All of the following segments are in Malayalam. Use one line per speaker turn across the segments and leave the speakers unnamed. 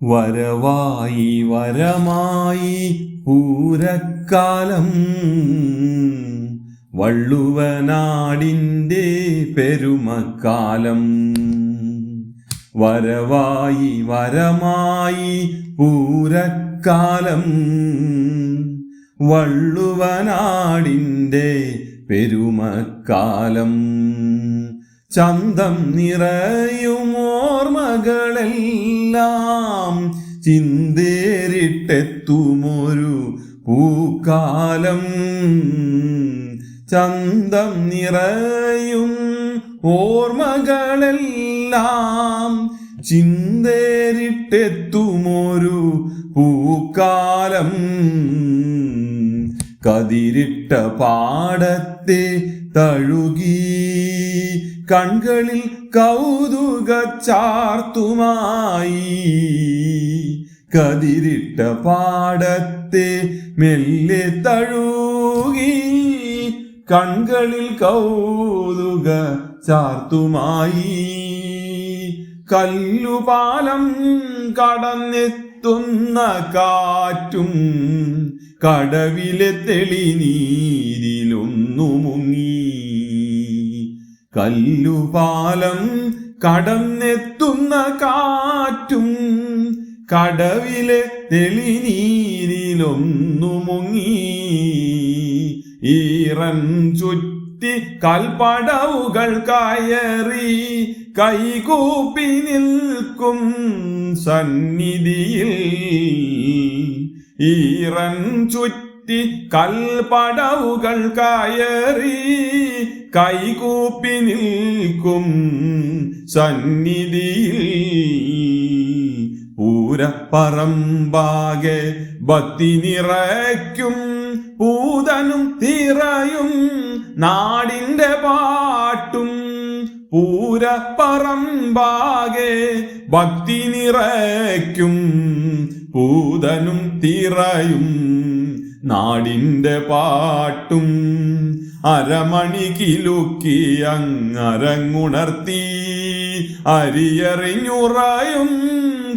വരവായി വരമായി പൂരക്കാലം വള്ളുവനാടിൻ്റെ പെരുമക്കാലം. വരവായി വരമായി പൂരക്കാലം വള്ളുവനാടിൻ്റെ പെരുമക്കാലം. ചന്തം നിറയുമോർമകളെല്ലാം ചിന്തേറിട്ടെത്തുമൊരു പൂക്കാലം. ചന്തം നിറയും ഓർമ്മകളെല്ലാം ചിന്തേറിട്ടെത്തുമൊരു പൂക്കാലം. കതിരിട്ട പാടത്തെ തഴുകി കൺകളിൽ കൗതുക ചാർത്തുമായി. കതിരിട്ട പാടത്തെ മെല്ലെ തഴുകി കൺകളിൽ കൗതുക ചാർത്തുമായി. കല്ലുപാലം കടന്നെത്തുന്ന കാറ്റും കടവിലെ തെളിനീരിലൊന്നു മുങ്ങി. കല്ലുപാലം കടന്നെത്തുന്ന കാറ്റും കടവിലെ തെളിനീരിലൊന്നു മുങ്ങി. ഈറൻ ചുറ്റി കൽപ്പടവുകൾ കയറി കൈകൂപ്പി നിൽക്കും സന്നിധിയിൽ. ഈറൻ ചുറ്റി കൽപ്പടവുകൾ കയറി കൈകൂപ്പി നിൽക്കും സന്നിധിയിൽ. പൂരപ്പറമ്പാകെ ഭക്തി നിറയ്ക്കും പൂതനും തിറയും നാടിൻ്റെ പാട്ടും. പൂരപ്പറമ്പാകെ ഭക്തി നിറയ്ക്കും പൂതനും തിറയും നാടിൻ്റെ പാട്ടും. അരമണി കിലുക്കി അങ്ങരങ്ങുണർത്തി അരിയറിഞ്ഞുറയും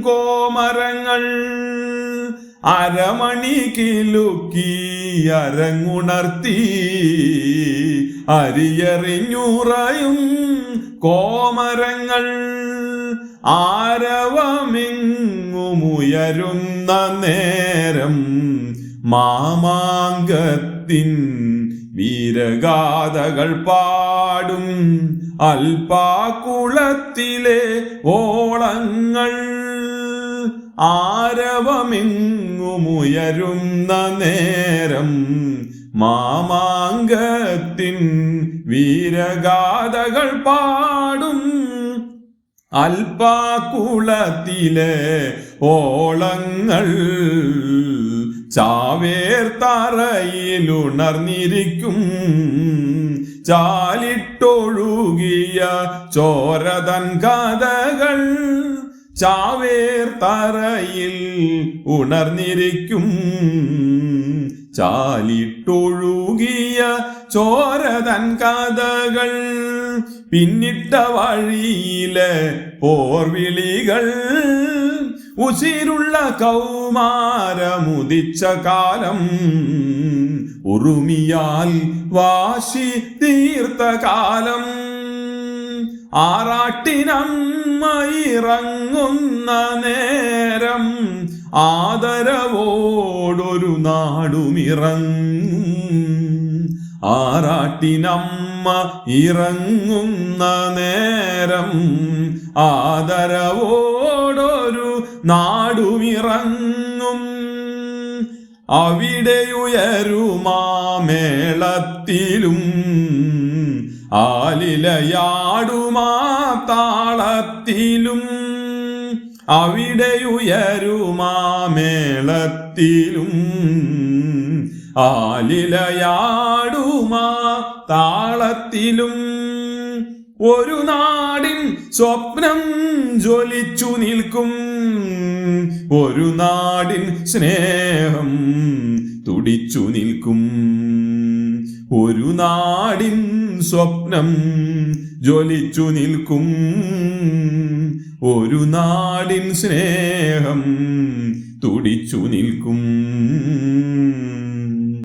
കോമരങ്ങൾ. അരമണി കിലുക്കി അരങ്ങുണർത്തി അരിയറിഞ്ഞുറയും കോമരങ്ങൾ. ആരവമെങ്ങുമുയരുന്ന നേരം മാമാങ്കത്തിൻ വീരഗാഥകൾ പാടും അൽപ്പാക്കുളത്തിലെ ഓളങ്ങൾ. ആരവമെങ്ങുമുയരുന്ന നേരം മാമാങ്കത്തിൻ വീരഗാഥകൾ പാടും അൽപ്പാക്കുളത്തിലെ ഓളങ്ങൾ. ചാവേർത്തറയിലുണർന്നിരിക്കും ചാലിട്ടൊഴുകിയ ചോരതൻ കഥകൾ. ചാവേർത്തറയിൽ ഉണർന്നിരിക്കും ചാലിട്ടൊഴുകിയ ചോരതൻ കഥകൾ. പിന്നിട്ട വഴിയിലെ പോർവിളികൾ ഉശിരുള്ള കൗമാരമുദിച്ച കാലം. ഉറുമിയാൽ വാശി തീർത്ത കാലം. ആറാട്ടിനമ്മ ഇറങ്ങുന്ന നേരം ആദരവോടൊരു നാടുമിറങ്ങും. ആറാട്ടിനമ്മ ഇറങ്ങുന്ന നേരം ആദരവോടൊരു നാടുമിറങ്ങും. അവിടെയുയരുമാമേളത്തിലും ആലിലയാടുമാ താളത്തിലും. അവിടെയുയരുമാമേളത്തിലും ആലിലയാടുമാ താളത്തിലും. ഒരു നാടിൻ സ്വപ്നം ജ്വലിച്ചു നിൽക്കും. ഒരു നാടിൻ സ്നേഹം തുടിച്ചു നിൽക്കും. ഒരു നാടിൻ സ്വപ്നം ജ്വലിച്ചു നിൽക്കും. ഒരു നാടിൻ സ്നേഹം തുടിച്ചു നിൽക്കും.